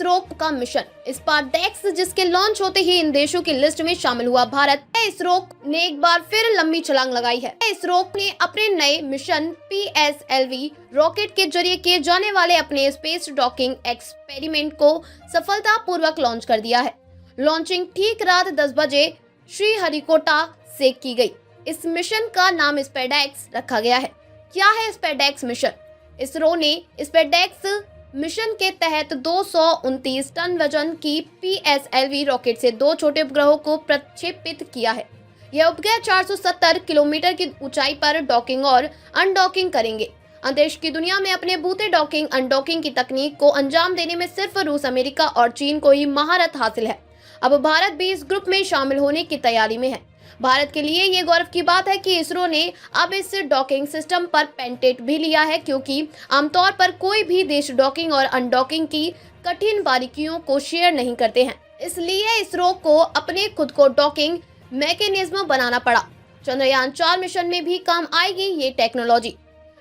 इसरो का मिशन स्पार्डेक्स, जिसके लॉन्च होते ही इन देशों की लिस्ट में शामिल हुआ भारत। इसरो ने एक बार फिर लंबी छलांग लगाई है। इसरो ने अपने नए मिशन PSLV रॉकेट के जरिए किए जाने वाले अपने स्पेस डॉकिंग एक्सपेरिमेंट को सफलतापूर्वक लॉन्च कर दिया है। लॉन्चिंग ठीक रात 10 बजे श्रीहरिकोटा से की गई। इस मिशन का नाम स्पेडेक्स रखा गया है। क्या है स्पेडेक्स मिशन? इसरो ने स्पेडेक्स मिशन के तहत 229 टन वजन की PSLV रॉकेट से 2 छोटे उपग्रहों को प्रक्षेपित किया है। यह उपग्रह 470 किलोमीटर की ऊंचाई पर डॉकिंग और अनडॉकिंग करेंगे। अंतरिक्ष की दुनिया में अपने बूते डॉकिंग अनडॉकिंग की तकनीक को अंजाम देने में सिर्फ रूस, अमेरिका और चीन को ही महारत हासिल है। अब भारत भी इस ग्रुप में शामिल होने की तैयारी में है। भारत के लिए ये गौरव की बात है कि इसरो ने अब इस डॉकिंग सिस्टम पर पेटेंट भी लिया है, क्योंकि आमतौर पर कोई भी देश डॉकिंग और अनडॉकिंग की कठिन बारीकियों को शेयर नहीं करते हैं। इसलिए इसरो को अपने खुद को डॉकिंग मैकेनिज्म बनाना पड़ा। चंद्रयान 4 मिशन में भी काम आएगी ये टेक्नोलॉजी।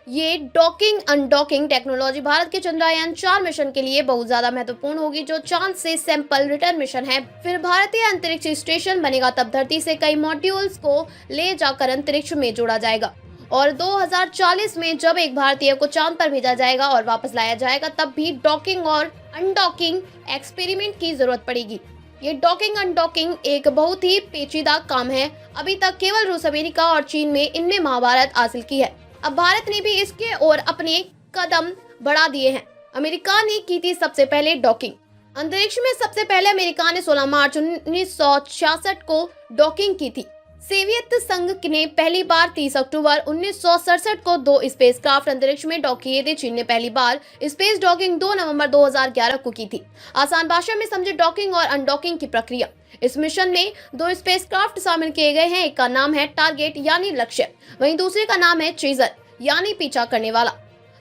ये डॉकिंग अनडॉकिंग टेक्नोलॉजी भारत के चंद्रयान 4 मिशन के लिए बहुत ज्यादा महत्वपूर्ण होगी, जो चांद से सैंपल रिटर्न मिशन है। फिर भारतीय अंतरिक्ष स्टेशन बनेगा, तब धरती से कई मॉड्यूल्स को ले जाकर अंतरिक्ष में जोड़ा जाएगा और 2040 में जब एक भारतीय को चांद पर भेजा जाएगा और वापस लाया जाएगा, तब भी डॉकिंग और अनडॉकिंग एक्सपेरिमेंट की जरूरत पड़ेगी। ये डॉकिंग अनडॉकिंग एक बहुत ही पेचीदा काम है। अभी तक केवल रूस, अमेरिका और चीन में इनमें महाभारत हासिल की है। अब भारत ने भी इसके ओर अपने कदम बढ़ा दिए हैं। अमेरिका ने की थी सबसे पहले डॉकिंग। अंतरिक्ष में सबसे पहले अमेरिका ने 16 मार्च 1966 को डॉकिंग की थी। सोवियत संघ ने पहली बार 30 अक्टूबर 1967 को 2 स्पेसक्राफ्ट अंतरिक्ष में डॉक किए थे। चीन ने पहली बार स्पेस डॉकिंग 2 नवंबर 2011 को की थी। आसान भाषा में समझे डॉकिंग और अनडॉकिंग की प्रक्रिया। इस मिशन में 2 स्पेसक्राफ्ट शामिल किए गए हैं। एक का नाम है टारगेट यानी लक्ष्य, वहीं दूसरे का नाम है चेजर यानी पीछा करने वाला।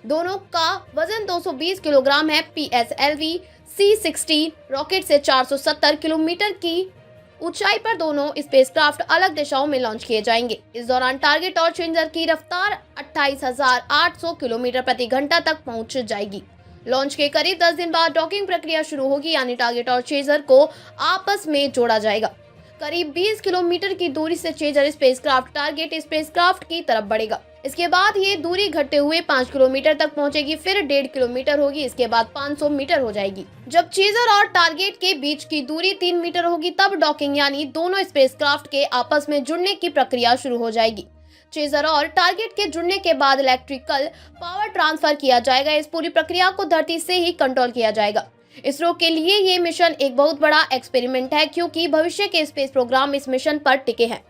दोनों का वजन 220 किलोग्राम है। PSLV C-16 रॉकेट से 470 किलोमीटर की ऊंचाई पर दोनों स्पेसक्राफ्ट अलग दिशाओं में लॉन्च किए जाएंगे। इस दौरान टारगेट और चेंजर की रफ्तार 28,800 किलोमीटर प्रति घंटा तक पहुंच जाएगी। लॉन्च के करीब 10 दिन बाद डॉकिंग प्रक्रिया शुरू होगी, यानी टारगेट और चेजर को आपस में जोड़ा जाएगा। करीब 20 किलोमीटर की दूरी से चेजर स्पेसक्राफ्ट टारगेट स्पेसक्राफ्ट की तरफ बढ़ेगा। इसके बाद ये दूरी घटते हुए 5 किलोमीटर तक पहुंचेगी, फिर 1.5 किलोमीटर होगी, इसके बाद 500 मीटर हो जाएगी। जब चेजर और टारगेट के बीच की दूरी 3 मीटर होगी, तब डॉकिंग यानी दोनों स्पेसक्राफ्ट के आपस में जुड़ने की प्रक्रिया शुरू हो जाएगी। चेजर और टारगेट के जुड़ने के बाद इलेक्ट्रिकल पावर ट्रांसफर किया जाएगा। इस पूरी प्रक्रिया को धरती से ही कंट्रोल किया जाएगा। इसरो के लिए ये मिशन एक बहुत बड़ा एक्सपेरिमेंट है, क्योंकि भविष्य के स्पेस प्रोग्राम इस मिशन पर टिके हैं।